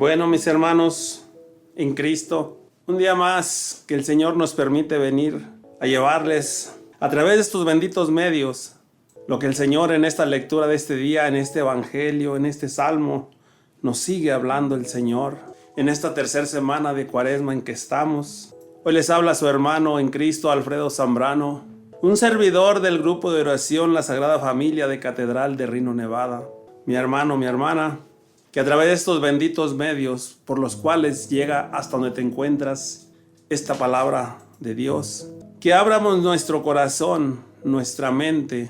Bueno, mis hermanos en Cristo, un día más que el Señor nos permite venir a llevarles a través de estos benditos medios lo que el Señor en esta lectura de este día, en este evangelio, en este salmo, nos sigue hablando el Señor en esta tercera semana de Cuaresma en que estamos. Hoy les habla su hermano en Cristo, Alfredo Zambrano, un servidor del grupo de oración La Sagrada Familia de Catedral de Reno, Nevada. Mi hermano, mi hermana, que a través de estos benditos medios por los cuales llega hasta donde te encuentras esta palabra de Dios, que abramos nuestro corazón, nuestra mente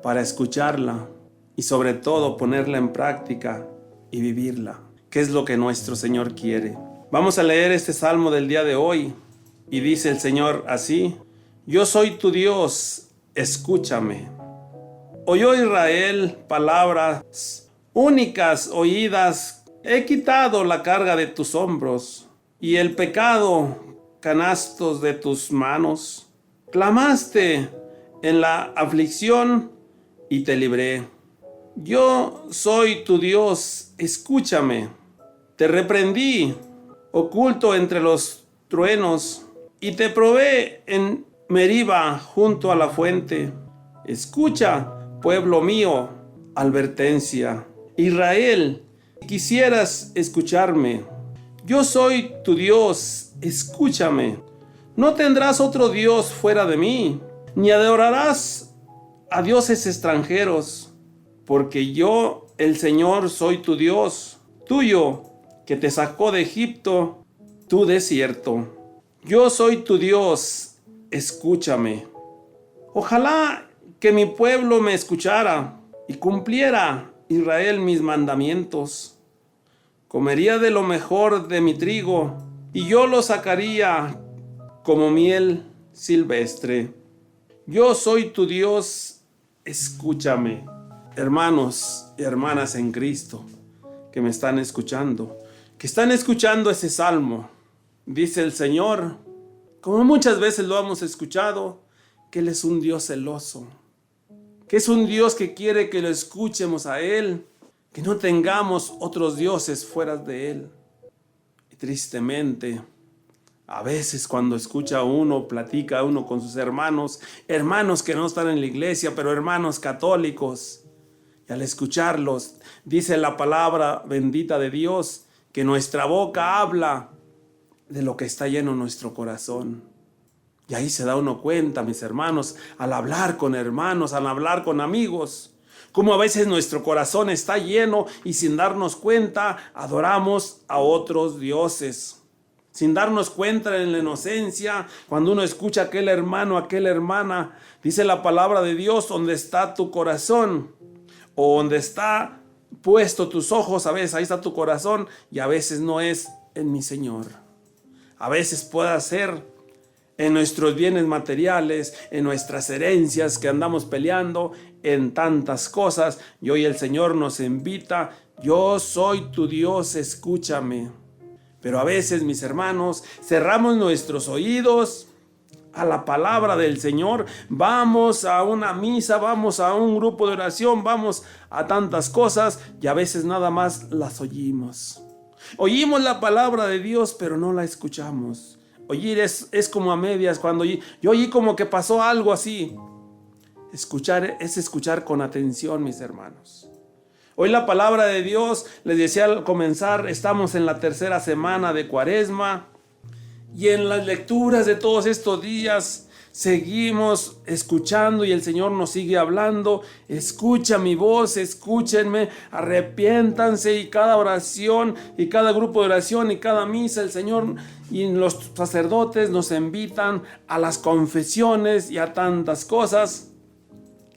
para escucharla y sobre todo ponerla en práctica y vivirla, que es lo que nuestro Señor quiere. Vamos a leer este salmo del día de hoy y dice el Señor así: Yo soy tu Dios, escúchame. Oyó Israel palabras únicas oídas, he quitado la carga de tus hombros y el pecado canastos de tus manos. Clamaste en la aflicción y te libré. Yo soy tu Dios, escúchame. Te reprendí, oculto entre los truenos, y te probé en Meriba junto a la fuente. Escucha, pueblo mío, advertencia. Israel, quisieras escucharme. Yo soy tu Dios, escúchame. No tendrás otro Dios fuera de mí, ni adorarás a dioses extranjeros, porque yo, el Señor, soy tu Dios, tuyo, que te sacó de Egipto, tu desierto. Yo soy tu Dios, escúchame. Ojalá que mi pueblo me escuchara y cumpliera Israel mis mandamientos. Comería de lo mejor de mi trigo y yo lo sacaría como miel silvestre. Yo soy tu Dios, escúchame. Hermanos y hermanas en Cristo que me están escuchando, que están escuchando ese salmo, dice el Señor, como muchas veces lo hemos escuchado, que Él es un Dios celoso, que es un Dios que quiere que lo escuchemos a Él, que no tengamos otros dioses fuera de Él. Y tristemente, a veces cuando escucha uno, platica uno con sus hermanos que no están en la iglesia, pero hermanos católicos, y al escucharlos, dice la palabra bendita de Dios, que nuestra boca habla de lo que está lleno nuestro corazón. Y ahí se da uno cuenta, mis hermanos, al hablar con hermanos, al hablar con amigos, como a veces nuestro corazón está lleno y sin darnos cuenta adoramos a otros dioses. Sin darnos cuenta en la inocencia, cuando uno escucha a aquel hermano, a aquella hermana, dice la palabra de Dios, donde está tu corazón o donde está puesto tus ojos, a veces ahí está tu corazón y a veces no es en mi Señor. A veces puede ser en nuestros bienes materiales, en nuestras herencias que andamos peleando, en tantas cosas. Y hoy el Señor nos invita, yo soy tu Dios, escúchame. Pero a veces, mis hermanos, cerramos nuestros oídos a la palabra del Señor. Vamos a una misa, vamos a un grupo de oración, vamos a tantas cosas y a veces nada más las oímos. Oímos la palabra de Dios, pero no la escuchamos. Oír es como a medias. Cuando yo oí como que pasó algo así. Escuchar es escuchar con atención, mis hermanos. Hoy la palabra de Dios, les decía al comenzar, estamos en la tercera semana de Cuaresma. Y en las lecturas de todos estos días seguimos escuchando y el Señor nos sigue hablando. Escucha mi voz, escúchenme, arrepiéntanse, y cada oración y cada grupo de oración y cada misa el Señor y los sacerdotes nos invitan a las confesiones y a tantas cosas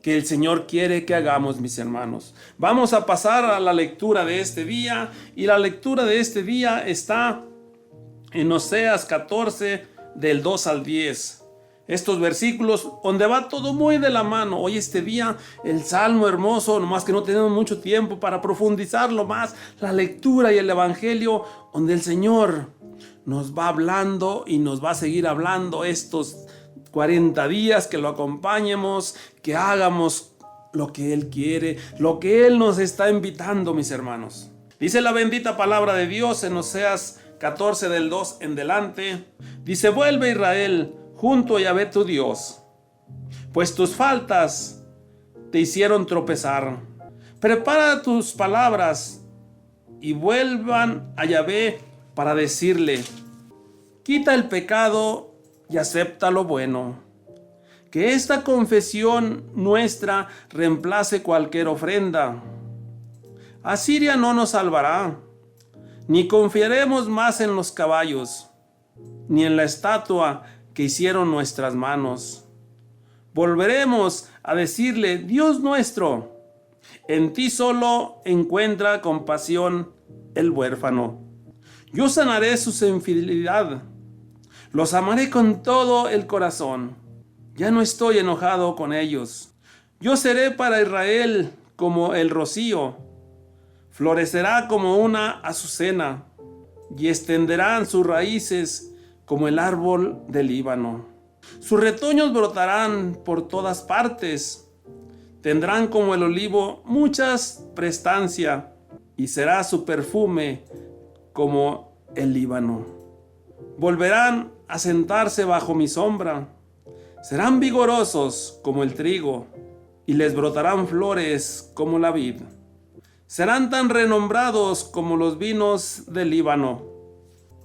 que el Señor quiere que hagamos, mis hermanos. Vamos a pasar a la lectura de este día y la lectura de este día está en Oseas 14 del 2 al 10. Estos versículos donde va todo muy de la mano. Hoy este día el salmo hermoso, nomás que no tenemos mucho tiempo para profundizarlo más, la lectura y el evangelio donde el Señor nos va hablando y nos va a seguir hablando estos 40 días, que lo acompañemos, que hagamos lo que Él quiere, lo que Él nos está invitando, mis hermanos. Dice la bendita palabra de Dios en Oseas 14 del 2 en delante. Dice: vuelve Israel junto a Yahvé tu Dios, pues tus faltas te hicieron tropezar. Prepara tus palabras y vuelvan a Yahvé para decirle: quita el pecado y acepta lo bueno. Que esta confesión nuestra reemplace cualquier ofrenda. Asiria no nos salvará, ni confiaremos más en los caballos, ni en la estatua que hicieron nuestras manos. Volveremos a decirle: Dios nuestro, en ti solo encuentra compasión el huérfano. Yo sanaré su infidelidad, los amaré con todo el corazón. Ya no estoy enojado con ellos. Yo seré para Israel como el rocío, florecerá como una azucena, y extenderán sus raíces como el árbol del Líbano. Sus retoños brotarán por todas partes, tendrán como el olivo muchas prestancia, y será su perfume como el Líbano. Volverán a sentarse bajo mi sombra, serán vigorosos como el trigo, y les brotarán flores como la vid. Serán tan renombrados como los vinos del Líbano.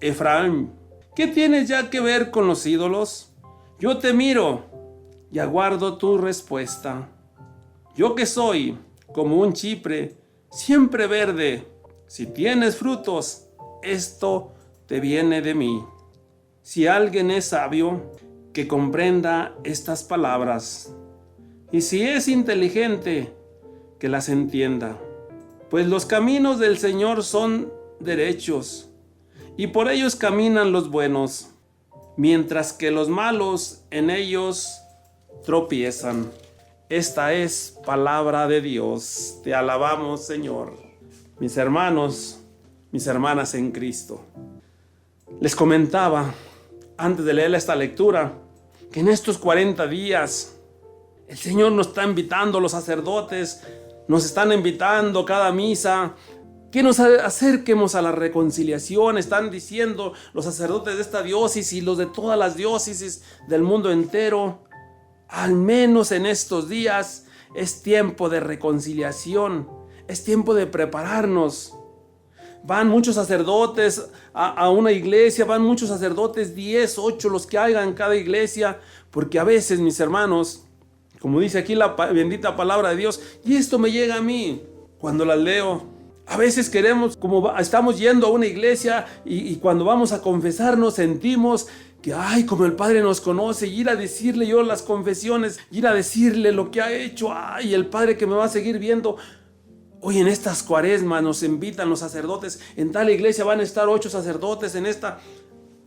Efraín, ¿qué tienes ya que ver con los ídolos? Yo te miro y aguardo tu respuesta. Yo que soy como un chipre, siempre verde, si tienes frutos, esto te viene de mí. Si alguien es sabio, que comprenda estas palabras, y si es inteligente, que las entienda. Pues los caminos del Señor son derechos, y por ellos caminan los buenos, mientras que los malos en ellos tropiezan. Esta es palabra de Dios. Te alabamos, Señor. Mis hermanos, mis hermanas en Cristo, les comentaba antes de leer esta lectura que en estos 40 días el Señor nos está invitando, los sacerdotes nos están invitando cada misa, que nos acerquemos a la reconciliación. Están diciendo los sacerdotes de esta diócesis y los de todas las diócesis del mundo entero: al menos en estos días es tiempo de reconciliación, es tiempo de prepararnos. Van muchos sacerdotes a una iglesia, van muchos sacerdotes, 10, 8, los que hagan cada iglesia, porque a veces, mis hermanos, como dice aquí la bendita palabra de Dios, y esto me llega a mí cuando la leo, a veces queremos, como estamos yendo a una iglesia y cuando vamos a confesarnos sentimos que, ay, como el Padre nos conoce, y ir a decirle yo las confesiones, ir a decirle lo que ha hecho, ay, el Padre que me va a seguir viendo. Hoy en estas cuaresmas nos invitan los sacerdotes, en tal iglesia van a estar 8 sacerdotes en esta,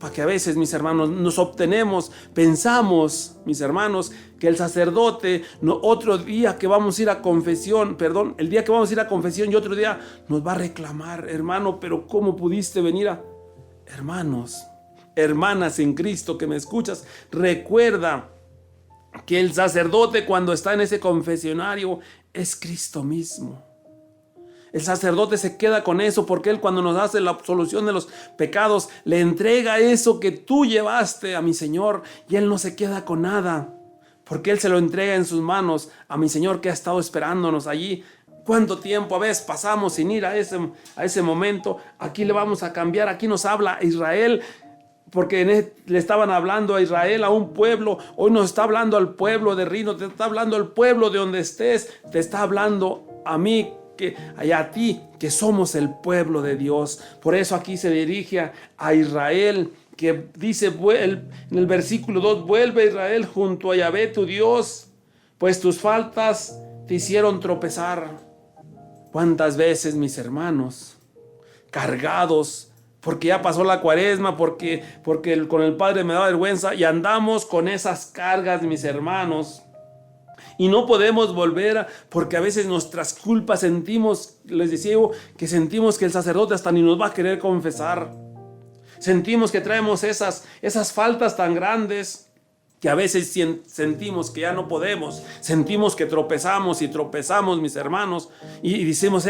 para que a veces, mis hermanos, nos obtenemos, pensamos, mis hermanos, que el sacerdote, otro día que vamos a ir a confesión, el día que vamos a ir a confesión y otro día nos va a reclamar: hermano, pero ¿cómo pudiste venir a...? Hermanos, hermanas en Cristo que me escuchas, recuerda que el sacerdote cuando está en ese confesionario es Cristo mismo. El sacerdote se queda con eso porque él, cuando nos hace la absolución de los pecados, le entrega eso que tú llevaste a mi Señor, y él no se queda con nada porque él se lo entrega en sus manos a mi Señor, que ha estado esperándonos allí. ¿Cuánto tiempo a veces pasamos sin ir a ese momento? Aquí le vamos a cambiar. Aquí nos habla Israel, porque le estaban hablando a Israel, a un pueblo. Hoy nos está hablando al pueblo de Rino, te está hablando al pueblo de donde estés, te está hablando a mí, a ti, que somos el pueblo de Dios. Por eso aquí se dirige a Israel, que dice en el versículo 2: vuelve Israel junto a Yahvé tu Dios, pues tus faltas te hicieron tropezar. ¿Cuántas veces, mis hermanos, cargados, porque ya pasó la cuaresma, porque con el Padre me da vergüenza, y andamos con esas cargas, mis hermanos? Y no podemos volver porque a veces nuestras culpas sentimos, les decía yo, que sentimos que el sacerdote hasta ni nos va a querer confesar. Sentimos que traemos esas faltas tan grandes. que a veces sentimos que ya no podemos, sentimos que tropezamos y tropezamos, mis hermanos, y decimos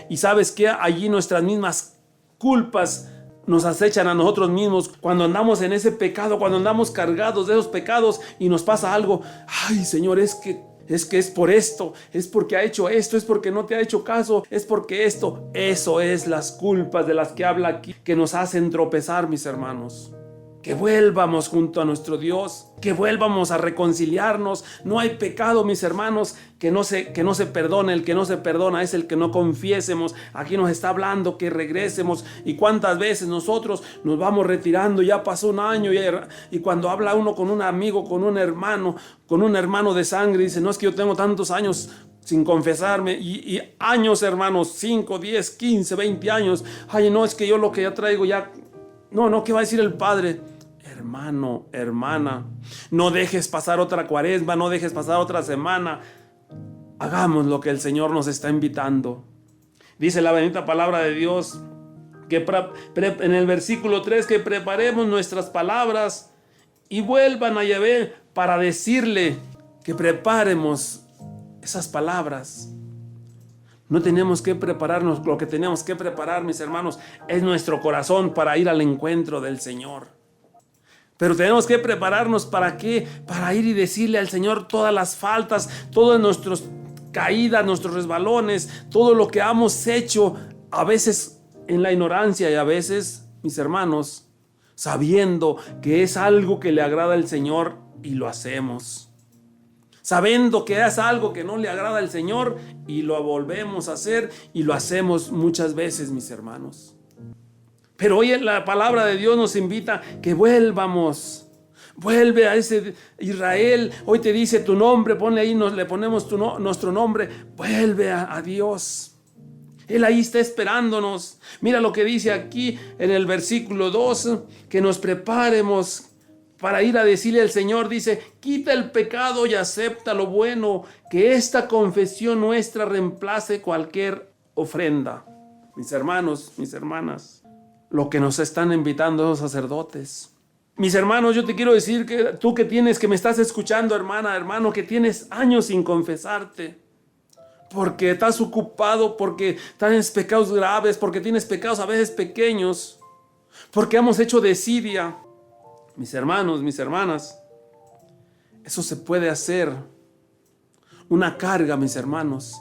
y sabes que allí nuestras mismas culpas nos acechan a nosotros mismos cuando andamos en ese pecado, cuando andamos cargados de esos pecados y nos pasa algo. Ay, Señor, es por esto, es porque ha hecho esto, es porque no te ha hecho caso, es porque esto. Eso es las culpas de las que habla aquí, que nos hacen tropezar, mis hermanos. Que vuelvamos junto a nuestro Dios, que vuelvamos a reconciliarnos. No hay pecado, mis hermanos, que no se perdone. El que no se perdona es el que no confiésemos. Aquí nos está hablando que regresemos. Y cuántas veces nosotros nos vamos retirando, ya pasó un año, y cuando habla uno con un amigo, con un hermano de sangre, dice, no, es que yo tengo tantos años sin confesarme, y años, hermanos, 5, 10, 15, 20 años. Ay, no, es que yo lo que ya traigo ya... No, ¿qué va a decir el Padre? Hermano, hermana, no dejes pasar otra cuaresma, no dejes pasar otra semana. Hagamos lo que el Señor nos está invitando. Dice la bendita palabra de Dios, que en el versículo 3, que preparemos nuestras palabras y vuelvan a Yahvé para decirle que preparemos esas palabras. No tenemos que prepararnos, lo que tenemos que preparar, mis hermanos, es nuestro corazón para ir al encuentro del Señor. Pero tenemos que prepararnos ¿para qué? Para ir y decirle al Señor todas las faltas, todas nuestras caídas, nuestros resbalones, todo lo que hemos hecho, a veces en la ignorancia y a veces, mis hermanos, sabiendo que es algo que le agrada al Señor y lo hacemos. Sabiendo que es algo que no le agrada al Señor y lo volvemos a hacer y lo hacemos muchas veces, mis hermanos. Pero hoy la palabra de Dios nos invita que vuelvamos. Vuelve a ese Israel. Hoy te dice tu nombre, ponle ahí, le ponemos nuestro nombre. Vuelve a Dios. Él ahí está esperándonos. Mira lo que dice aquí en el versículo 2, que nos preparemos para ir a decirle al Señor. Dice, quita el pecado y acepta lo bueno, que esta confesión nuestra reemplace cualquier ofrenda. Mis hermanos, mis hermanas, lo que nos están invitando los sacerdotes. Mis hermanos, yo te quiero decir que tú que me estás escuchando, hermana, hermano, que tienes años sin confesarte, porque estás ocupado, porque tienes pecados graves, porque tienes pecados a veces pequeños, porque hemos hecho desidia. Mis hermanos, mis hermanas, eso se puede hacer una carga, mis hermanos,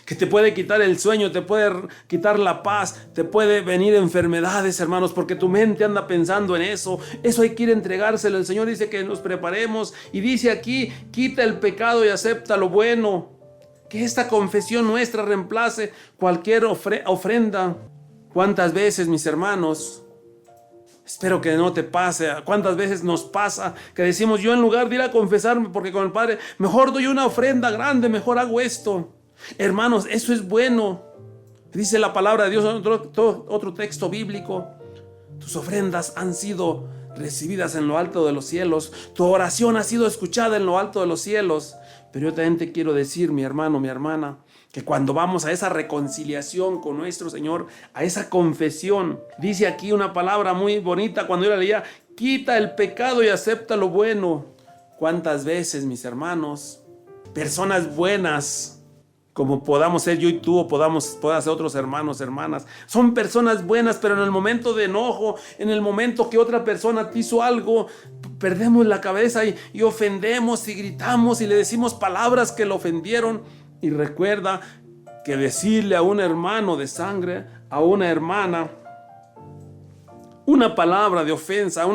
que te puede quitar el sueño, te puede quitar la paz, te puede venir enfermedades, hermanos, porque tu mente anda pensando en eso. Eso hay que ir a entregárselo. El Señor dice que nos preparemos y dice aquí, quita el pecado y acepta lo bueno, que esta confesión nuestra reemplace cualquier ofrenda. ¿Cuántas veces, mis hermanos? Espero que no te pase. ¿Cuántas veces nos pasa que decimos, yo en lugar de ir a confesarme porque con el Padre, mejor doy una ofrenda grande, mejor hago esto? Hermanos, eso es bueno. Dice la palabra de Dios en otro texto bíblico. Tus ofrendas han sido recibidas en lo alto de los cielos. Tu oración ha sido escuchada en lo alto de los cielos. Pero yo también te quiero decir, mi hermano, mi hermana, que cuando vamos a esa reconciliación con nuestro Señor, a esa confesión, dice aquí una palabra muy bonita cuando yo la leía, quita el pecado y acepta lo bueno. ¿Cuántas veces, mis hermanos, personas buenas, como podamos ser yo y tú, o puedan ser otros hermanos, hermanas, son personas buenas, pero en el momento de enojo, en el momento que otra persona te hizo algo, perdemos la cabeza y ofendemos y gritamos y le decimos palabras que lo ofendieron? Y recuerda que decirle a un hermano de sangre, a una hermana, una palabra de ofensa,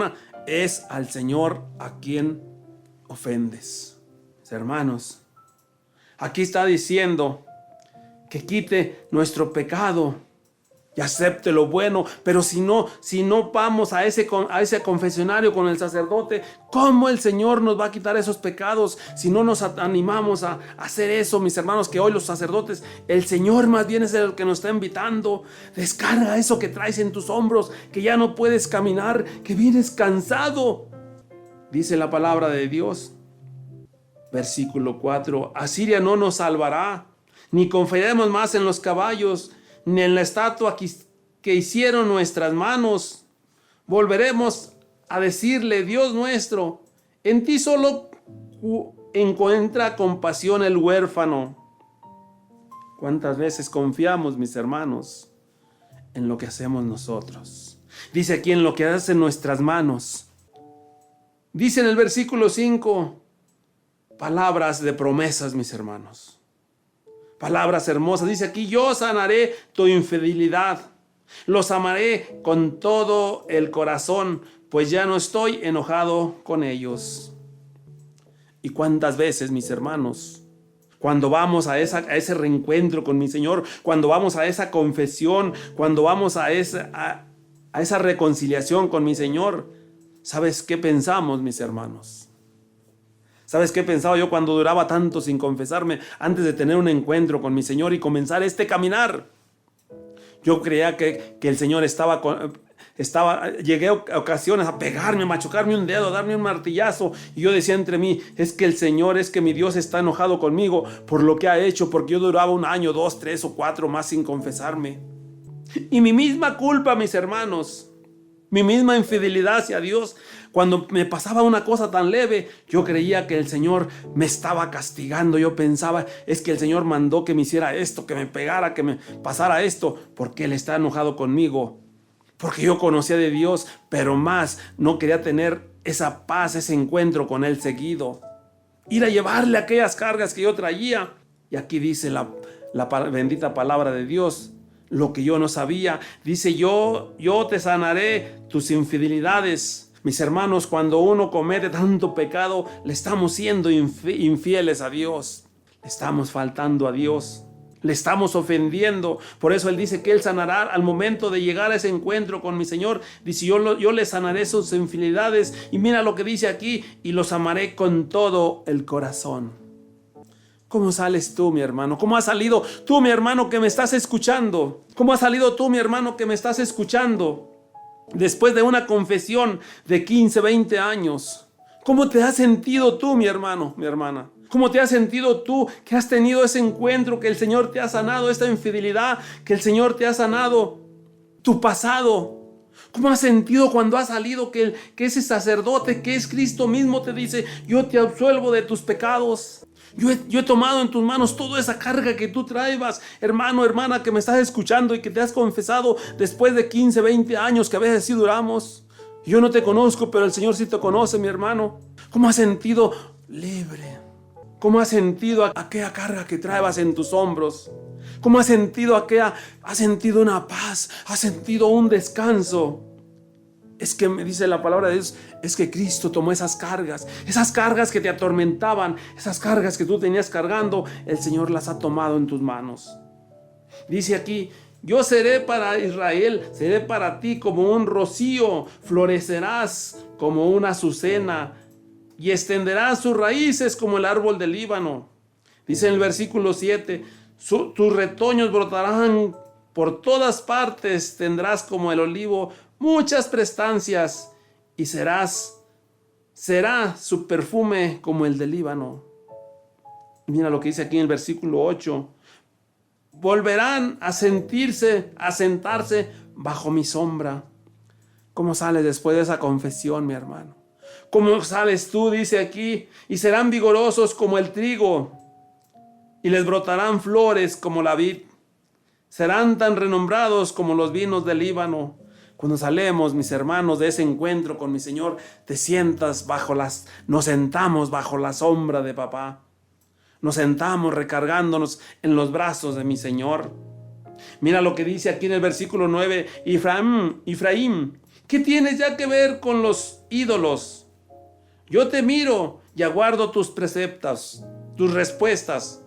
es al Señor a quien ofendes. Hermanos, aquí está diciendo que quite nuestro pecado y acepte lo bueno, pero si no vamos a ese confesionario con el sacerdote, ¿cómo el Señor nos va a quitar esos pecados? Si no nos animamos a hacer eso, mis hermanos, que hoy los sacerdotes, el Señor más bien es el que nos está invitando. Descarga eso que traes en tus hombros, que ya no puedes caminar, que vienes cansado. Dice la palabra de Dios, versículo 4, Asiria no nos salvará, ni confiaremos más en los caballos, ni en la estatua que hicieron nuestras manos. Volveremos a decirle, Dios nuestro, En ti solo encuentra compasión el huérfano. ¿Cuántas veces confiamos, mis hermanos, en lo que hacemos nosotros? Dice aquí, en lo que hacen nuestras manos. Dice en el versículo 5, palabras de promesas, mis hermanos. Palabras hermosas. Dice aquí, yo sanaré tu infidelidad. Los amaré con todo el corazón, pues ya no estoy enojado con ellos. ¿Y cuántas veces, mis hermanos, cuando vamos a ese reencuentro con mi Señor, cuando vamos a esa confesión, cuando vamos a esa reconciliación con mi Señor, ¿sabes qué pensamos, mis hermanos? ¿Sabes qué pensaba yo cuando duraba tanto sin confesarme antes de tener un encuentro con mi Señor y comenzar este caminar? Yo creía que el Señor llegué a ocasiones a pegarme, a machucarme un dedo, a darme un martillazo. Y yo decía entre mí, es que el Señor, es que mi Dios está enojado conmigo por lo que ha hecho, porque yo duraba 1 año, 2, 3 o 4 más sin confesarme. Y mi misma culpa, mis hermanos, mi misma infidelidad hacia Dios, cuando me pasaba una cosa tan leve, yo creía que el Señor me estaba castigando. Yo pensaba, es que el Señor mandó que me hiciera esto, que me pegara, que me pasara esto, porque Él está enojado conmigo. Porque yo conocía de Dios, pero más no quería tener esa paz, ese encuentro con Él seguido. Ir a llevarle aquellas cargas que yo traía. Y aquí dice la bendita palabra de Dios, lo que yo no sabía. Dice, yo te sanaré tus infidelidades. Mis hermanos, cuando uno comete tanto pecado, le estamos siendo infieles a Dios. Le estamos faltando a Dios. Le estamos ofendiendo. Por eso Él dice que Él sanará al momento de llegar a ese encuentro con mi Señor. Dice, yo le sanaré sus infidelidades. Y mira lo que dice aquí, y los amaré con todo el corazón. ¿Cómo sales tú, mi hermano? ¿Cómo has salido tú, mi hermano, que me estás escuchando? ¿Cómo has salido tú, mi hermano, que me estás escuchando? Después de una confesión de 15, 20 años. ¿Cómo te has sentido tú, mi hermano, mi hermana? ¿Cómo te has sentido tú que has tenido ese encuentro, que el Señor te ha sanado esta infidelidad, que el Señor te ha sanado tu pasado? ¿Cómo has sentido cuando has salido que ese sacerdote, que es Cristo mismo, te dice, yo te absuelvo de tus pecados? Yo he tomado en tus manos toda esa carga que tú traebas, hermano, hermana, que me estás escuchando y que te has confesado después de 15, 20 años que a veces sí duramos. Yo no te conozco, pero el Señor sí te conoce, mi hermano. ¿Cómo has sentido libre? ¿Cómo has sentido aquella carga que traebas en tus hombros? ¿Cómo has sentido has sentido una paz? ¿Has sentido un descanso? Es que me dice la palabra de Dios, es que Cristo tomó esas cargas que te atormentaban, esas cargas que tú tenías cargando, el Señor las ha tomado en tus manos. Dice aquí, yo seré para Israel, seré para ti como un rocío, florecerás como una azucena y extenderás sus raíces como el árbol del Líbano. Dice en el versículo 7, tus retoños brotarán por todas partes, tendrás como el olivo muchas prestancias y será su perfume como el del Líbano. Mira lo que dice aquí en el versículo 8. Volverán a sentarse bajo mi sombra. ¿Cómo sales después de esa confesión, mi hermano? ¿Cómo sales tú? Dice aquí, y serán vigorosos como el trigo y les brotarán flores como la vid. Serán tan renombrados como los vinos del Líbano. Cuando salemos, mis hermanos, de ese encuentro con mi Señor, nos sentamos bajo la sombra de papá. Nos sentamos recargándonos en los brazos de mi Señor. Mira lo que dice aquí en el versículo 9. Efraín, ¿qué tienes ya que ver con los ídolos? Yo te miro y aguardo tus preceptos, tus respuestas.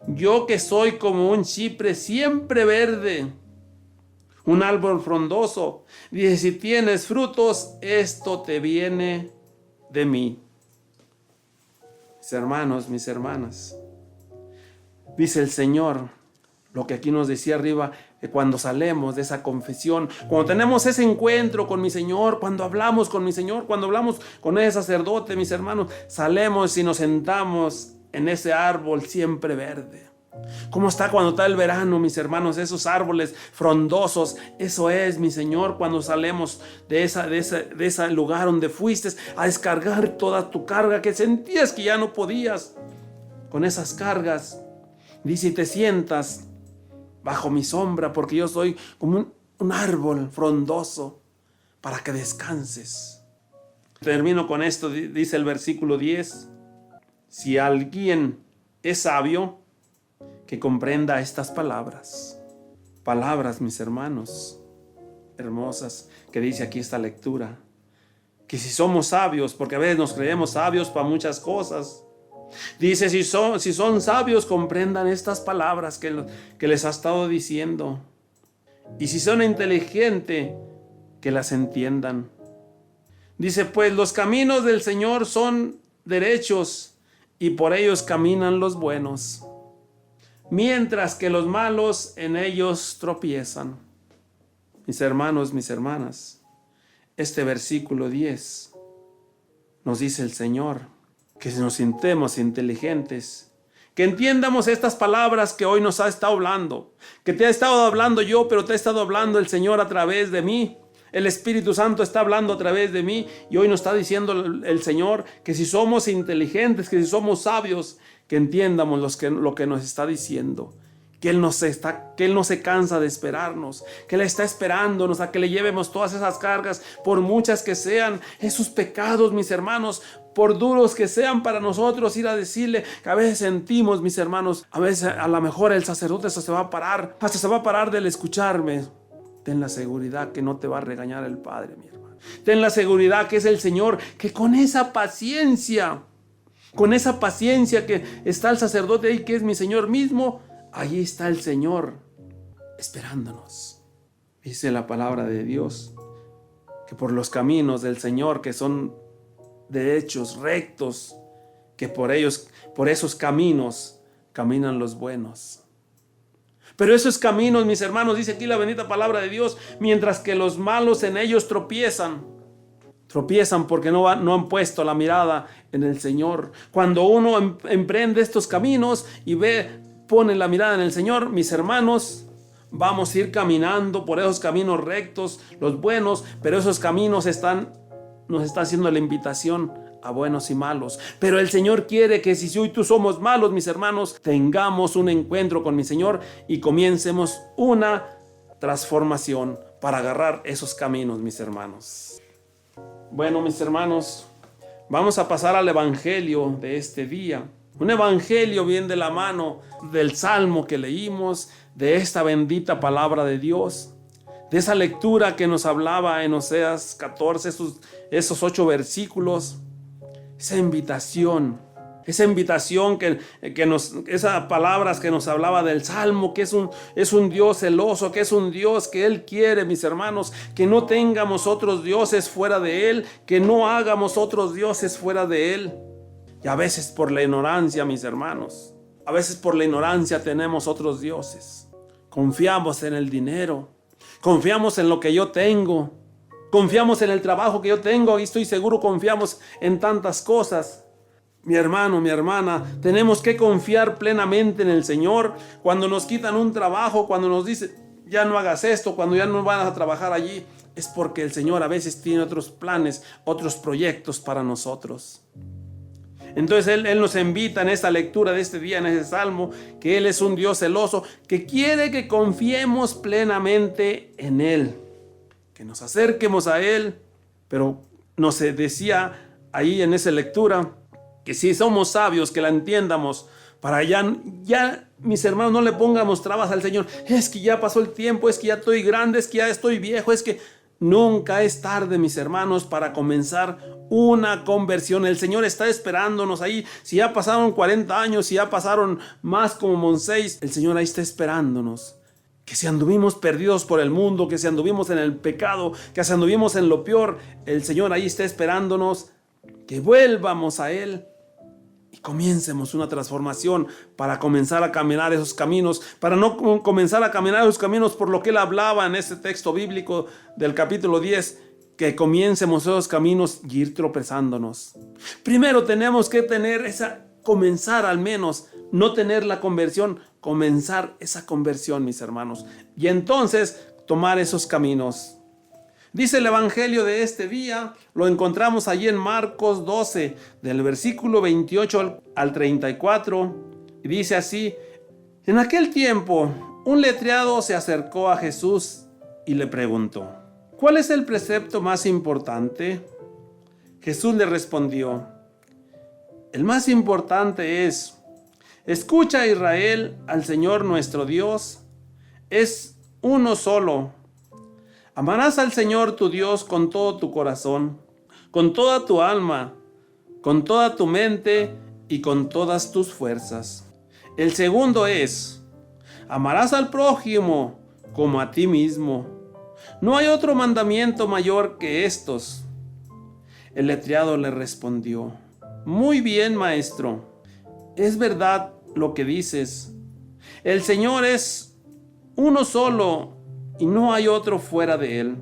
Yo que soy como un chipre siempre verde, un árbol frondoso. Dice, si tienes frutos, esto te viene de mí. Mis hermanos, mis hermanas, dice el Señor, lo que aquí nos decía arriba, que cuando salemos de esa confesión, cuando tenemos ese encuentro con mi Señor, cuando hablamos con mi Señor, cuando hablamos con ese sacerdote, mis hermanos, salemos y nos sentamos en ese árbol siempre verde. ¿Cómo está cuando está el verano, mis hermanos? Esos árboles frondosos. Eso es, mi Señor, cuando salemos de ese lugar donde fuiste a descargar toda tu carga, que sentías que ya no podías con esas cargas. Dice, y te sientas bajo mi sombra, porque yo soy como un árbol frondoso para que descanses. Termino con esto, dice el versículo 10. Si alguien es sabio, que comprenda estas palabras. Palabras, mis hermanos, hermosas, que dice aquí esta lectura. Que si somos sabios, porque a veces nos creemos sabios para muchas cosas. Dice, si son sabios, comprendan estas palabras que les ha estado diciendo. Y si son inteligentes, que las entiendan. Dice, pues los caminos del Señor son derechos y por ellos caminan los buenos, mientras que los malos en ellos tropiezan. Mis hermanos, mis hermanas, este versículo 10 nos dice el Señor que nos sintamos inteligentes, que entiendamos estas palabras que hoy nos ha estado hablando, que te ha estado hablando yo, pero te ha estado hablando el Señor a través de mí. El Espíritu Santo está hablando a través de mí y hoy nos está diciendo el Señor que si somos inteligentes, que si somos sabios, que entiendamos lo que nos está diciendo. Que Él no se cansa de esperarnos, que Él está esperándonos a que le llevemos todas esas cargas, por muchas que sean, esos pecados, mis hermanos, por duros que sean para nosotros, ir a decirle que a veces sentimos, mis hermanos, a veces a lo mejor el sacerdote hasta se va a parar del escucharme. Ten la seguridad que no te va a regañar el Padre, mi hermano. Ten la seguridad que es el Señor, que con esa paciencia que está el sacerdote ahí, que es mi Señor mismo, ahí está el Señor esperándonos. Dice la palabra de Dios que por los caminos del Señor, que son derechos, rectos, que por esos caminos caminan los buenos. Pero esos caminos, mis hermanos, dice aquí la bendita palabra de Dios, mientras que los malos en ellos tropiezan. Tropiezan porque no han puesto la mirada en el Señor. Cuando uno emprende estos caminos y pone la mirada en el Señor, mis hermanos, vamos a ir caminando por esos caminos rectos, los buenos, pero esos caminos nos está haciendo la invitación a buenos y malos. Pero el Señor quiere que si hoy tú somos malos, mis hermanos, tengamos un encuentro con mi Señor y comiencemos una transformación para agarrar esos caminos, mis hermanos. Bueno, mis hermanos, vamos a pasar al evangelio de este día. Un evangelio bien de la mano del salmo que leímos, de esta bendita palabra de Dios, de esa lectura que nos hablaba en Oseas 14, esos 8 versículos. Esa invitación esas palabras que nos hablaba del Salmo, que es un Dios celoso, que es un Dios que Él quiere, mis hermanos, que no tengamos otros dioses fuera de Él, que no hagamos otros dioses fuera de Él. Y a veces por la ignorancia, mis hermanos, a veces por la ignorancia tenemos otros dioses. Confiamos en el dinero, confiamos en lo que yo tengo, confiamos en el trabajo que yo tengo y estoy seguro confiamos en tantas cosas. Mi hermano, mi hermana, tenemos que confiar plenamente en el Señor. Cuando nos quitan un trabajo, cuando nos dice ya no hagas esto, cuando ya no vas a trabajar allí, es porque el Señor a veces tiene otros planes, otros proyectos para nosotros. Entonces Él nos invita en esta lectura de este día, en ese salmo, que Él es un Dios celoso, que quiere que confiemos plenamente en Él, que nos acerquemos a Él. Pero nos decía ahí en esa lectura que si somos sabios, que la entiendamos, para ya, mis hermanos, no le pongamos trabas al Señor. Es que ya pasó el tiempo, es que ya estoy grande, es que ya estoy viejo, es que nunca es tarde, mis hermanos, para comenzar una conversión. El Señor está esperándonos ahí. Si ya pasaron 40 años, si ya pasaron más como Monseis, el Señor ahí está esperándonos. Que si anduvimos perdidos por el mundo, que si anduvimos en el pecado, que si anduvimos en lo peor, el Señor ahí está esperándonos, que vuelvamos a Él y comiencemos una transformación para comenzar a caminar esos caminos, para no comenzar a caminar esos caminos por lo que Él hablaba en este texto bíblico del capítulo 10, que comiencemos esos caminos y ir tropezándonos. Primero tenemos que comenzar al menos no tener la conversión, comenzar esa conversión, mis hermanos. Y entonces tomar esos caminos. Dice el evangelio de este día, lo encontramos allí en Marcos 12, del versículo 28 al 34, y dice así: en aquel tiempo, un letrado se acercó a Jesús y le preguntó: ¿cuál es el precepto más importante? Jesús le respondió: el más importante es: escucha, Israel, al Señor nuestro Dios es uno solo. Amarás al Señor tu Dios con todo tu corazón, con toda tu alma, con toda tu mente y con todas tus fuerzas. El segundo es: amarás al prójimo como a ti mismo. No hay otro mandamiento mayor que estos. El letrado le respondió: muy bien, maestro, es verdad lo que dices. El Señor es uno solo y no hay otro fuera de él.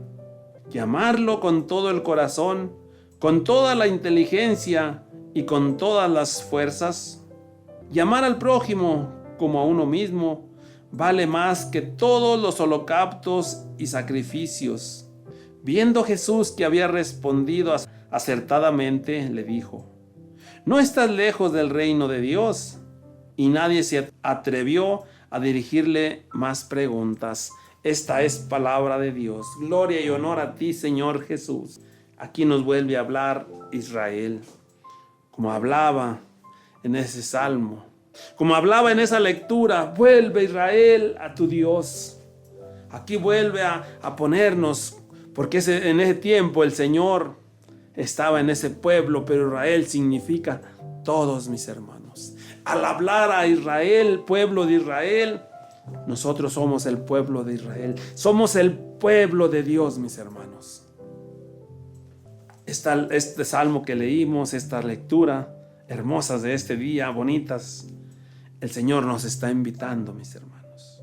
Y amarlo con todo el corazón, con toda la inteligencia y con todas las fuerzas. Y amar al prójimo como a uno mismo vale más que todos los holocaustos y sacrificios. Viendo Jesús que había respondido acertadamente, le dijo: no estás lejos del reino de Dios. Y nadie se atrevió a dirigirle más preguntas. Esta es palabra de Dios. Gloria y honor a ti, Señor Jesús. Aquí nos vuelve a hablar Israel, como hablaba en ese salmo, como hablaba en esa lectura. Vuelve, Israel, a tu Dios. Aquí vuelve a ponernos, porque en ese tiempo el Señor estaba en ese pueblo, pero Israel significa todos, mis hermanos. Al hablar a Israel, pueblo de Israel, nosotros somos el pueblo de Israel. Somos el pueblo de Dios, mis hermanos. Este salmo que leímos, esta lectura hermosas de este día, bonitas, el Señor nos está invitando, mis hermanos.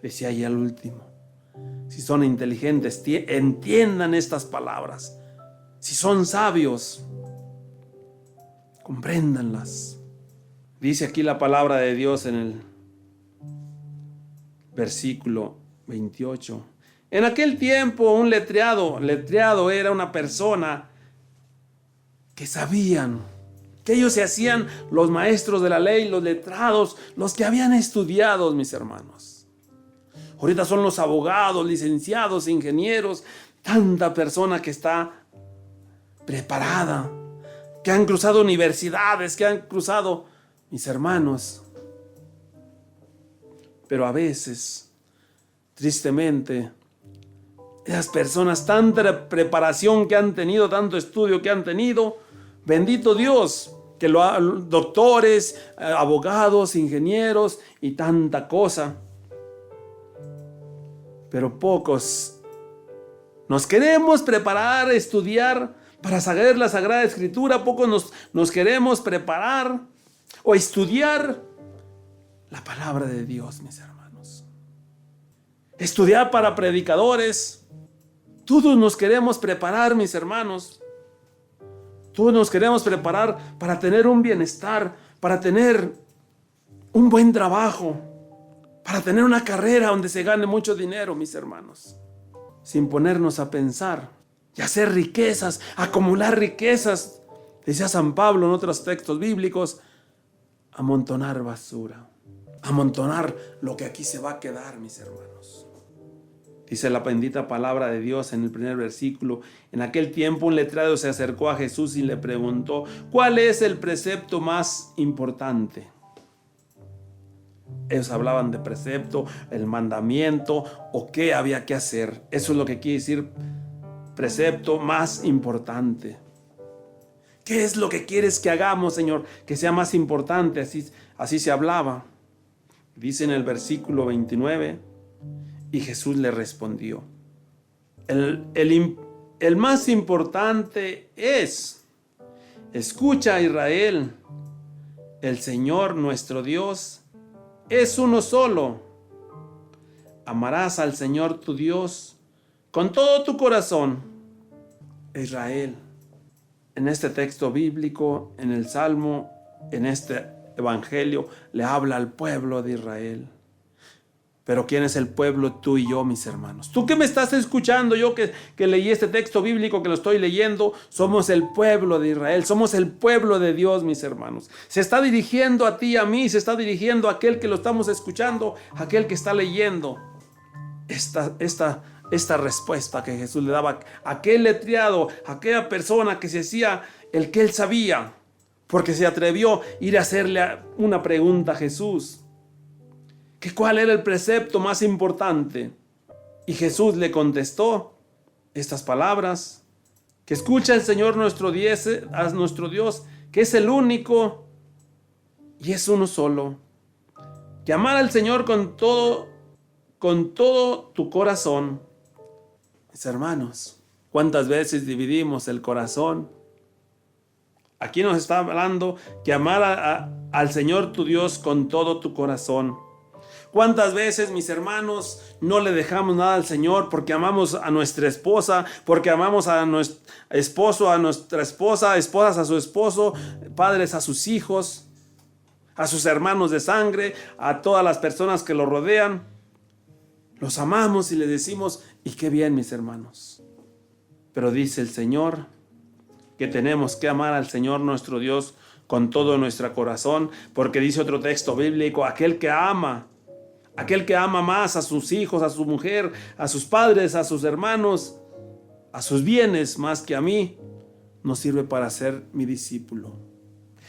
Decía ahí al último: si son inteligentes, entiendan estas palabras. Si son sabios, compréndanlas. Dice aquí la palabra de Dios en el versículo 28. En aquel tiempo un letrado era una persona que sabían, que ellos se hacían los maestros de la ley, los letrados, los que habían estudiado, mis hermanos. Ahorita son los abogados, licenciados, ingenieros, tanta persona que está preparada, que han cruzado universidades, que han cruzado, mis hermanos. Pero a veces, tristemente, esas personas, tanta preparación que han tenido, tanto estudio que han tenido, bendito Dios, que doctores, abogados, ingenieros y tanta cosa. Pero pocos nos queremos preparar, estudiar para saber la Sagrada Escritura. Pocos nos queremos preparar o estudiar la palabra de Dios, mis hermanos. Estudiar para predicadores. Todos nos queremos preparar, mis hermanos. Todos nos queremos preparar para tener un bienestar, para tener un buen trabajo, para tener una carrera donde se gane mucho dinero, mis hermanos. Sin ponernos a pensar y hacer riquezas, acumular riquezas. Decía San Pablo en otros textos bíblicos: amontonar basura, amontonar lo que aquí se va a quedar, mis hermanos. Dice la bendita palabra de Dios en el primer versículo: en aquel tiempo un letrado se acercó a Jesús y le preguntó: ¿cuál es el precepto más importante? Ellos hablaban de precepto, el mandamiento o qué había que hacer. Eso es lo que quiere decir precepto más importante. ¿Qué es lo que quieres que hagamos, Señor? Que sea más importante. Así se hablaba. Dice en el versículo 29, y Jesús le respondió: el más importante es: escucha, Israel, el Señor nuestro Dios es uno solo. Amarás al Señor tu Dios con todo tu corazón. Israel, en este texto bíblico, en el Salmo, en este evangelio le habla al pueblo de Israel. Pero ¿quién es el pueblo? Tú y yo, mis hermanos. Tú que me estás escuchando, yo que leí este texto bíblico, que lo estoy leyendo, somos el pueblo de Israel, somos el pueblo de Dios, mis hermanos. Se está dirigiendo a ti y a mí, se está dirigiendo a aquel que lo estamos escuchando, a aquel que está leyendo esta respuesta que Jesús le daba a aquel letrado, a aquella persona que se hacía el que él sabía, porque se atrevió a ir a hacerle una pregunta a Jesús. ¿Que cuál era el precepto más importante? Y Jesús le contestó estas palabras: que escucha el Señor nuestro Dios, que es el único y es uno solo. Que amar al Señor con todo tu corazón. Mis hermanos, ¿cuántas veces dividimos el corazón? Aquí nos está hablando que amar al Señor tu Dios con todo tu corazón. ¿Cuántas veces, mis hermanos, no le dejamos nada al Señor porque amamos a nuestra esposa, porque amamos a nuestro esposo, a nuestra esposa, esposas a su esposo, padres a sus hijos, a sus hermanos de sangre, a todas las personas que lo rodean? Los amamos y les decimos, y qué bien, mis hermanos. Pero dice el Señor que tenemos que amar al Señor nuestro Dios con todo nuestro corazón, porque dice otro texto bíblico, aquel que ama más a sus hijos, a su mujer, a sus padres, a sus hermanos, a sus bienes más que a mí, no sirve para ser mi discípulo.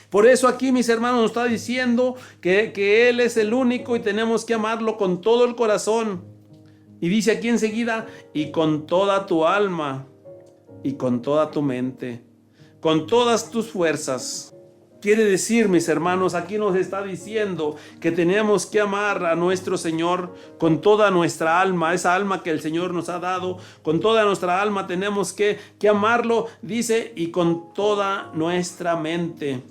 Por eso aquí, mis hermanos, nos está diciendo que Él es el único y tenemos que amarlo con todo el corazón. Y dice aquí enseguida, y con toda tu alma, y con toda tu mente, con todas tus fuerzas. Quiere decir, mis hermanos, aquí nos está diciendo que tenemos que amar a nuestro Señor con toda nuestra alma, esa alma que el Señor nos ha dado, con toda nuestra alma tenemos que amarlo, dice, y con toda nuestra mente.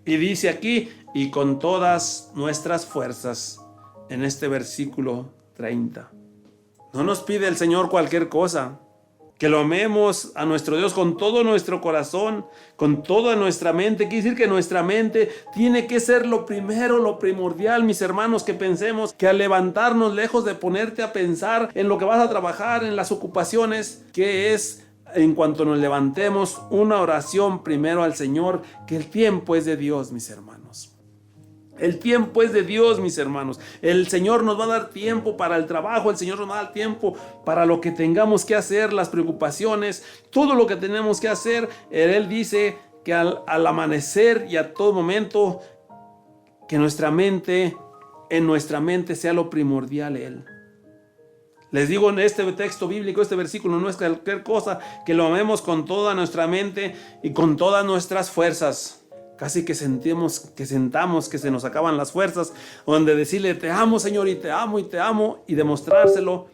Y dice aquí, y con todas nuestras fuerzas, en este versículo 30. No nos pide el Señor cualquier cosa. Que lo amemos a nuestro Dios con todo nuestro corazón, con toda nuestra mente. Quiere decir que nuestra mente tiene que ser lo primero, lo primordial, mis hermanos, que pensemos que al levantarnos, lejos de ponerte a pensar en lo que vas a trabajar, en las ocupaciones, que es, en cuanto nos levantemos, una oración primero al Señor, que el tiempo es de Dios, mis hermanos. El tiempo es de Dios, mis hermanos. El Señor nos va a dar tiempo para el trabajo, el Señor nos va a dar tiempo para lo que tengamos que hacer, las preocupaciones, todo lo que tenemos que hacer. Él dice que al amanecer y a todo momento, que en nuestra mente sea lo primordial Él. Les digo en este texto bíblico, este versículo no es cualquier cosa, que lo amemos con toda nuestra mente y con todas nuestras fuerzas. Casi que sentamos que se nos acaban las fuerzas, donde decirle te amo, Señor, y te amo, y demostrárselo.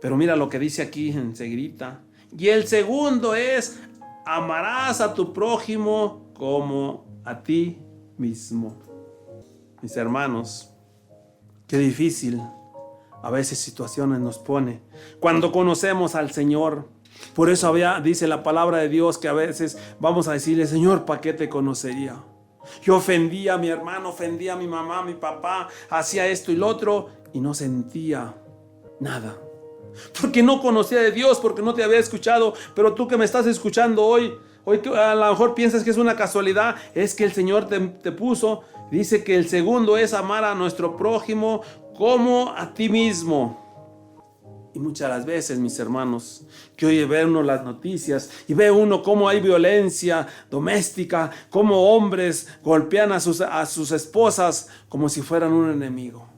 Pero mira lo que dice aquí enseguida. Y el segundo es, amarás a tu prójimo como a ti mismo. Mis hermanos, qué difícil a veces situaciones nos pone cuando conocemos al Señor. Por eso dice la palabra de Dios que a veces vamos a decirle, Señor, ¿para qué te conocería? Yo ofendía a mi hermano, ofendía a mi mamá, a mi papá, hacía esto y lo otro y no sentía nada. Porque no conocía de Dios, porque no te había escuchado. Pero tú que me estás escuchando hoy a lo mejor piensas que es una casualidad, es que el Señor te puso. Dice que el segundo es amar a nuestro prójimo como a ti mismo. Y muchas las veces, mis hermanos, que hoy ve uno las noticias y ve uno cómo hay violencia doméstica, cómo hombres golpean a sus esposas como si fueran un enemigo.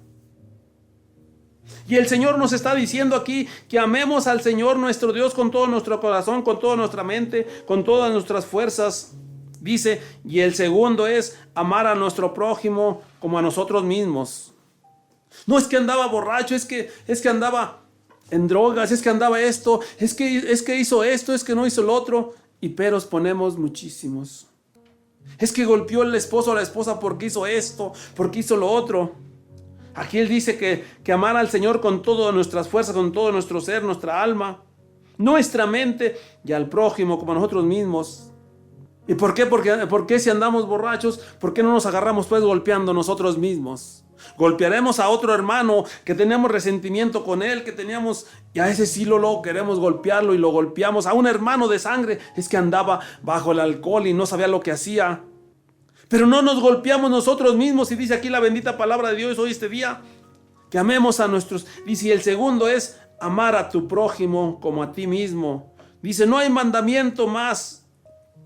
Y el Señor nos está diciendo aquí que amemos al Señor nuestro Dios con todo nuestro corazón, con toda nuestra mente, con todas nuestras fuerzas. Dice, y el segundo es amar a nuestro prójimo como a nosotros mismos. No es que andaba borracho, es que andaba en drogas, es que andaba esto, es que hizo esto, es que no hizo lo otro. Y peros ponemos muchísimos. Es que golpeó el esposo a la esposa porque hizo esto, porque hizo lo otro. Aquí Él dice que amar al Señor con todas nuestras fuerzas, con todo nuestro ser, nuestra alma, nuestra mente, y al prójimo como a nosotros mismos. ¿Y por qué? ¿Por qué si andamos borrachos, por qué no nos agarramos pues golpeando nosotros mismos? Golpearemos a otro hermano que teníamos resentimiento con él, que teníamos, y a ese sí lo queremos golpearlo y lo golpeamos. A un hermano de sangre, es que andaba bajo el alcohol y no sabía lo que hacía. Pero no nos golpeamos nosotros mismos, y dice aquí la bendita palabra de Dios hoy este día, que amemos a nuestros. Dice, y el segundo es amar a tu prójimo como a ti mismo. Dice, no hay mandamiento más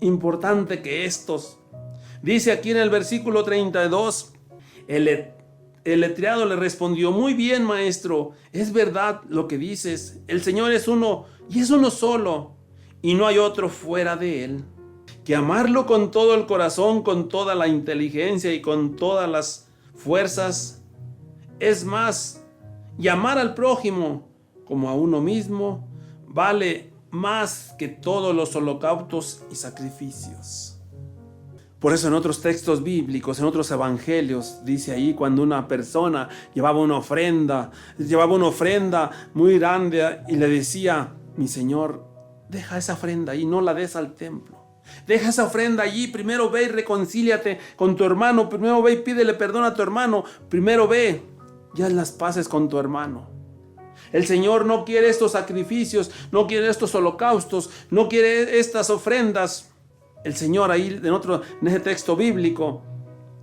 importante que estos. Dice aquí en el versículo 32, el letrado le respondió, muy bien, maestro, es verdad lo que dices. El Señor es uno y es uno solo, y no hay otro fuera de él. Que amarlo con todo el corazón, con toda la inteligencia y con todas las fuerzas es más, y amar al prójimo como a uno mismo vale más que todos los holocaustos y sacrificios. Por eso en otros textos bíblicos, en otros evangelios, dice ahí cuando una persona llevaba una ofrenda muy grande y le decía, mi Señor, deja esa ofrenda ahí, no la des al templo. Deja esa ofrenda allí, primero ve y reconcíliate con tu hermano, primero ve y pídele perdón a tu hermano, primero ve y haz las paces con tu hermano. El Señor no quiere estos sacrificios, no quiere estos holocaustos, no quiere estas ofrendas. El Señor ahí en ese texto bíblico,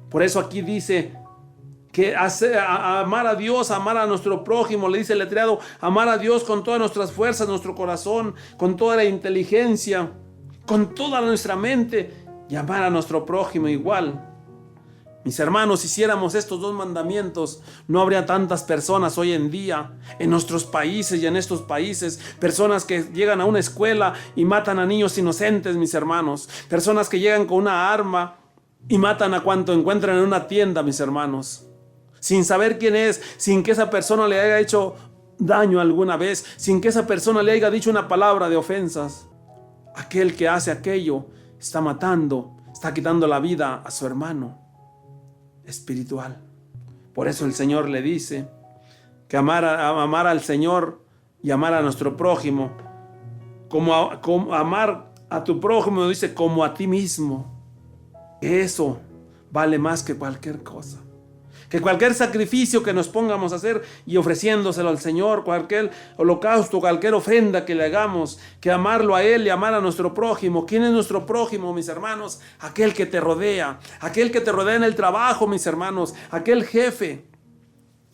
por eso aquí dice que amar a Dios, amar a nuestro prójimo, le dice el letrado, amar a Dios con todas nuestras fuerzas, nuestro corazón, con toda la inteligencia, con toda nuestra mente, y amar a nuestro prójimo igual. Mis hermanos, si hiciéramos estos dos mandamientos, no habría tantas personas hoy en día en nuestros países y en estos países. Personas que llegan a una escuela y matan a niños inocentes, mis hermanos. Personas que llegan con una arma y matan a cuanto encuentran en una tienda, mis hermanos. Sin saber quién es, sin que esa persona le haya hecho daño alguna vez, sin que esa persona le haya dicho una palabra de ofensas. Aquel que hace aquello está matando, está quitando la vida a su hermano espiritual. Por eso el Señor le dice que amar al Señor y amar a nuestro prójimo, como amar a tu prójimo, dice, como a ti mismo. Eso vale más que cualquier cosa. Que cualquier sacrificio que nos pongamos a hacer y ofreciéndoselo al Señor, cualquier holocausto, cualquier ofrenda que le hagamos, que amarlo a Él y amar a nuestro prójimo. ¿Quién es nuestro prójimo, mis hermanos? Aquel que te rodea en el trabajo, mis hermanos, aquel jefe,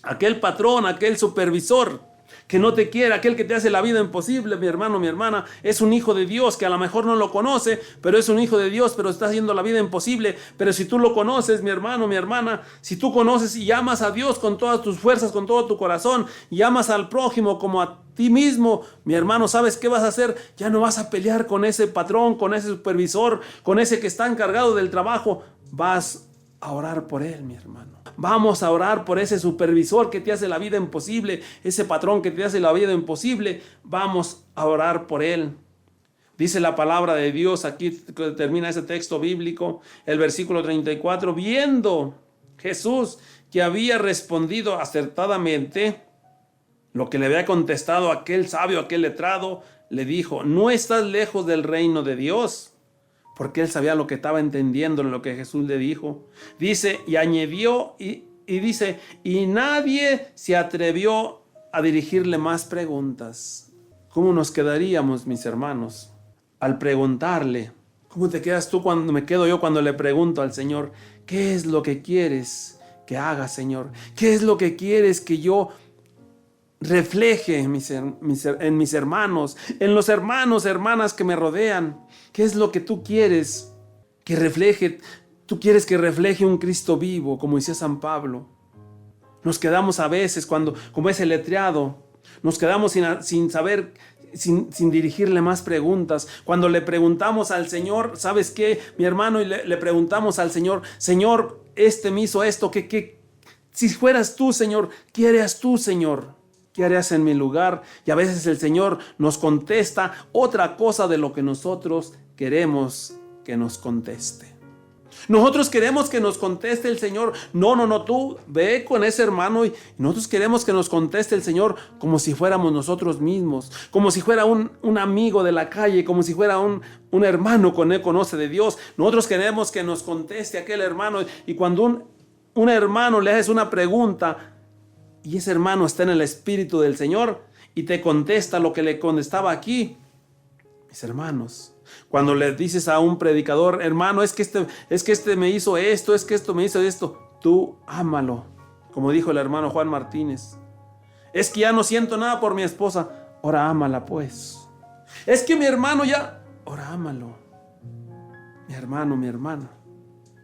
aquel patrón, aquel supervisor que no te quiere, aquel que te hace la vida imposible, mi hermano, mi hermana, es un hijo de Dios que a lo mejor no lo conoce, pero es un hijo de Dios, pero está haciendo la vida imposible. Pero si tú lo conoces, mi hermano, mi hermana, si tú conoces y amas a Dios con todas tus fuerzas, con todo tu corazón, y amas al prójimo como a ti mismo, mi hermano, ¿sabes qué vas a hacer? Ya no vas a pelear con ese patrón, con ese supervisor, con ese que está encargado del trabajo. Vas a orar por él, mi hermano. Vamos a orar por ese supervisor que te hace la vida imposible, ese patrón que te hace la vida imposible. Vamos a orar por él. Dice la palabra de Dios, aquí termina ese texto bíblico, el versículo 34, viendo Jesús que había respondido acertadamente lo que le había contestado aquel sabio, aquel letrado, le dijo, no estás lejos del reino de Dios. Porque él sabía lo que estaba entendiendo en lo que Jesús le dijo. Dice, y añadió, y dice, y nadie se atrevió a dirigirle más preguntas. ¿Cómo nos quedaríamos, mis hermanos, al preguntarle? ¿Cómo te quedas tú cuando me quedo yo cuando le pregunto al Señor, ¿qué es lo que quieres que haga, Señor? ¿Qué es lo que quieres que yo refleje en mis hermanos, en los hermanos, hermanas que me rodean? ¿Qué es lo que tú quieres que refleje? Tú quieres que refleje un Cristo vivo, como decía San Pablo. Nos quedamos a veces como ese letrado, nos quedamos sin saber, sin dirigirle más preguntas. Cuando le preguntamos al Señor, ¿sabes qué, mi hermano? Y le preguntamos al Señor, Señor, me hizo esto, si fueras tú, Señor, ¿qué harías tú, Señor? ¿Qué harías en mi lugar? Y a veces el Señor nos contesta otra cosa de lo que nosotros queremos que nos conteste. Nosotros queremos que nos conteste el Señor. No, tú ve con ese hermano y nosotros queremos que nos conteste el Señor como si fuéramos nosotros mismos, como si fuera un amigo de la calle, como si fuera un hermano con él conoce de Dios. Nosotros queremos que nos conteste aquel hermano y cuando un hermano le haces una pregunta y ese hermano está en el Espíritu del Señor y te contesta lo que le contestaba aquí, mis hermanos. Cuando le dices a un predicador, hermano, es que este me hizo esto, es que esto me hizo esto, tú ámalo, como dijo el hermano Juan Martínez. Es que ya no siento nada por mi esposa, ahora ámala pues. Es que mi hermano ya, ahora ámalo. Mi hermano, mi hermana.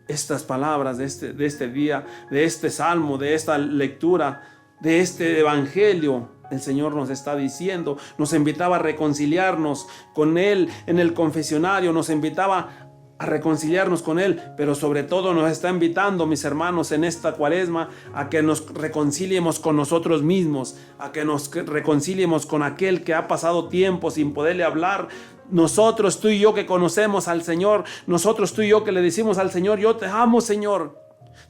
Estas palabras de este día, de este salmo, de esta lectura, de este evangelio, el Señor nos está diciendo, nos invitaba a reconciliarnos con Él en el confesionario, nos invitaba a reconciliarnos con Él, pero sobre todo nos está invitando, mis hermanos, en esta cuaresma, a que nos reconciliemos con nosotros mismos, a que nos reconciliemos con aquel que ha pasado tiempo sin poderle hablar. Nosotros, tú y yo que conocemos al Señor, nosotros, tú y yo que le decimos al Señor, yo te amo, Señor.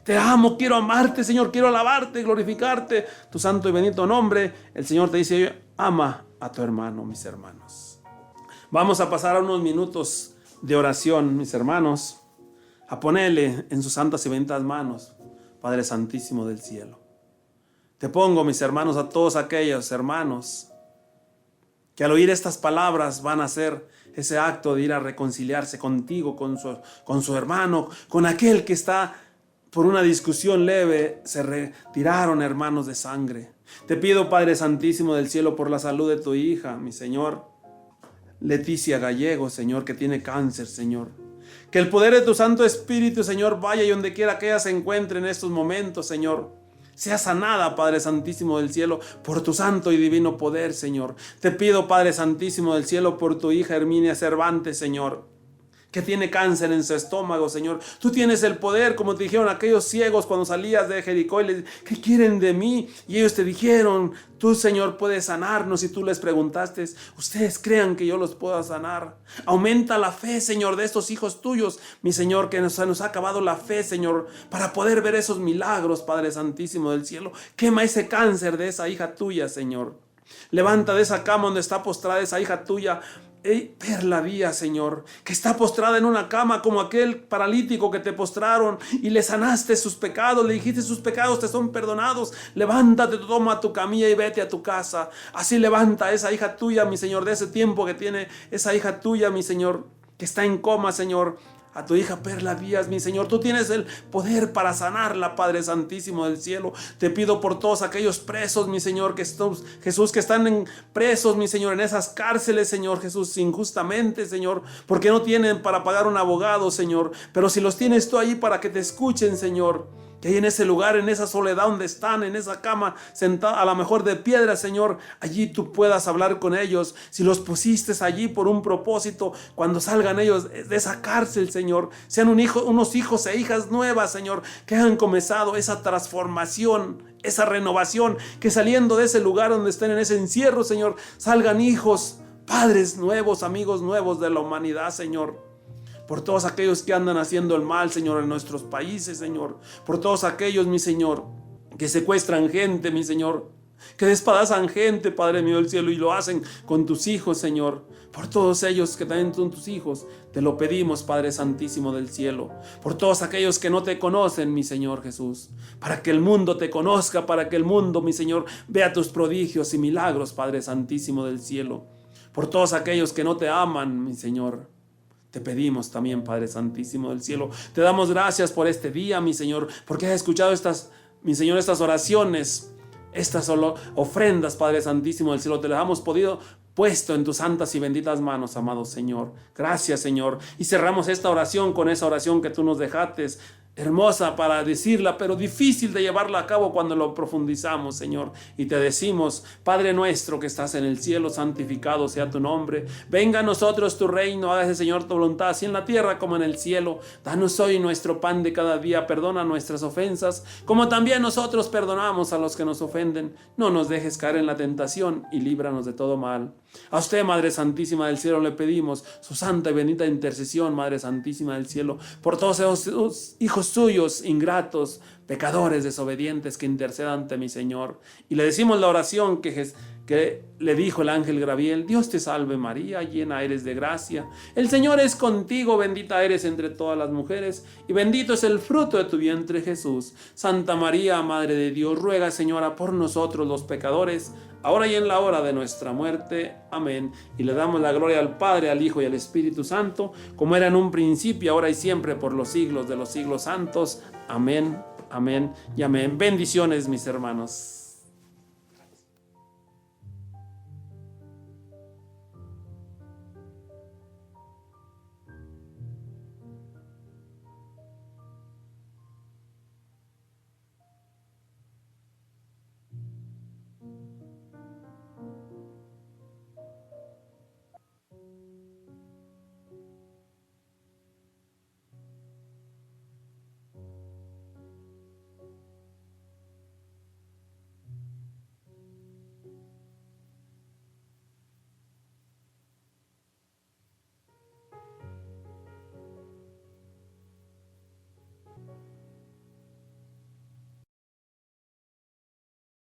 Te amo, quiero amarte, Señor, quiero alabarte, glorificarte, tu santo y bendito nombre. El Señor te dice, ama a tu hermano, mis hermanos. Vamos a pasar a unos minutos de oración, mis hermanos, a ponerle en sus santas y benditas manos, Padre Santísimo del cielo. Te pongo, mis hermanos, a todos aquellos hermanos que al oír estas palabras van a hacer ese acto de ir a reconciliarse contigo, con su hermano, con aquel que está por una discusión leve, se retiraron hermanos de sangre. Te pido, Padre Santísimo del cielo, por la salud de tu hija, mi Señor, Leticia Gallego, Señor, que tiene cáncer, Señor. Que el poder de tu Santo Espíritu, Señor, vaya y donde quiera que ella se encuentre en estos momentos, Señor. Sea sanada, Padre Santísimo del cielo, por tu santo y divino poder, Señor. Te pido, Padre Santísimo del cielo, por tu hija Herminia Cervantes, Señor, que tiene cáncer en su estómago, Señor. Tú tienes el poder, como te dijeron aquellos ciegos cuando salías de Jericó y les ¿qué quieren de mí? Y ellos te dijeron, tú, Señor, puedes sanarnos. Y tú les preguntaste, ustedes crean que yo los pueda sanar. Aumenta la fe, Señor, de estos hijos tuyos, mi Señor, que nos ha acabado la fe, Señor, para poder ver esos milagros, Padre Santísimo del cielo. Quema ese cáncer de esa hija tuya, Señor. Levanta de esa cama donde está postrada esa hija tuya, Perla Díaz, Señor, que está postrada en una cama como aquel paralítico que te postraron y le sanaste sus pecados, le dijiste sus pecados te son perdonados, levántate, toma tu camilla y vete a tu casa. Así levanta a esa hija tuya, mi Señor, de ese tiempo que tiene esa hija tuya, mi Señor, que está en coma, Señor. A tu hija Perla Díaz, mi Señor, tú tienes el poder para sanarla, Padre Santísimo del cielo. Te pido por todos aquellos presos, mi Señor, Jesús, que están presos, mi Señor, en esas cárceles, Señor Jesús, injustamente, Señor, porque no tienen para pagar un abogado, Señor, pero si los tienes tú ahí para que te escuchen, Señor, que ahí en ese lugar, en esa soledad donde están, en esa cama, sentada a lo mejor de piedra, Señor, allí tú puedas hablar con ellos. Si los pusiste allí por un propósito, cuando salgan ellos de esa cárcel, Señor, sean unos hijos e hijas nuevas, Señor, que hayan comenzado esa transformación, esa renovación, que saliendo de ese lugar donde estén en ese encierro, Señor, salgan hijos, padres nuevos, amigos nuevos de la humanidad, Señor. Por todos aquellos que andan haciendo el mal, Señor, en nuestros países, Señor. Por todos aquellos, mi Señor, que secuestran gente, mi Señor, que despedazan gente, Padre mío del cielo, y lo hacen con tus hijos, Señor. Por todos ellos que también son tus hijos, te lo pedimos, Padre Santísimo del cielo. Por todos aquellos que no te conocen, mi Señor Jesús, para que el mundo te conozca, para que el mundo, mi Señor, vea tus prodigios y milagros, Padre Santísimo del cielo. Por todos aquellos que no te aman, mi Señor, te pedimos también, Padre Santísimo del cielo. Te damos gracias por este día, mi Señor, porque has escuchado mi Señor, estas oraciones, estas ofrendas, Padre Santísimo del cielo. Te las hemos puesto en tus santas y benditas manos, amado Señor. Gracias, Señor. Y cerramos esta oración con esa oración que tú nos dejaste, hermosa para decirla, pero difícil de llevarla a cabo cuando lo profundizamos, Señor. Y te decimos, Padre nuestro que estás en el cielo, santificado sea tu nombre. Venga a nosotros tu reino, hágase, Señor, tu voluntad, así en la tierra como en el cielo. Danos hoy nuestro pan de cada día, perdona nuestras ofensas, como también nosotros perdonamos a los que nos ofenden. No nos dejes caer en la tentación y líbranos de todo mal. A usted, Madre Santísima del Cielo, le pedimos su santa y bendita intercesión, Madre Santísima del Cielo, por todos esos hijos suyos, ingratos, pecadores, desobedientes, que intercedan ante mi Señor. Y le decimos la oración que le dijo el ángel Gabriel: Dios te salve María, llena eres de gracia, el Señor es contigo, bendita eres entre todas las mujeres, y bendito es el fruto de tu vientre Jesús. Santa María, Madre de Dios, ruega, Señora, por nosotros los pecadores, ahora y en la hora de nuestra muerte. Amén. Y le damos la gloria al Padre, al Hijo y al Espíritu Santo, como era en un principio, ahora y siempre, por los siglos de los siglos santos. Amén, amén y amén. Bendiciones, mis hermanos.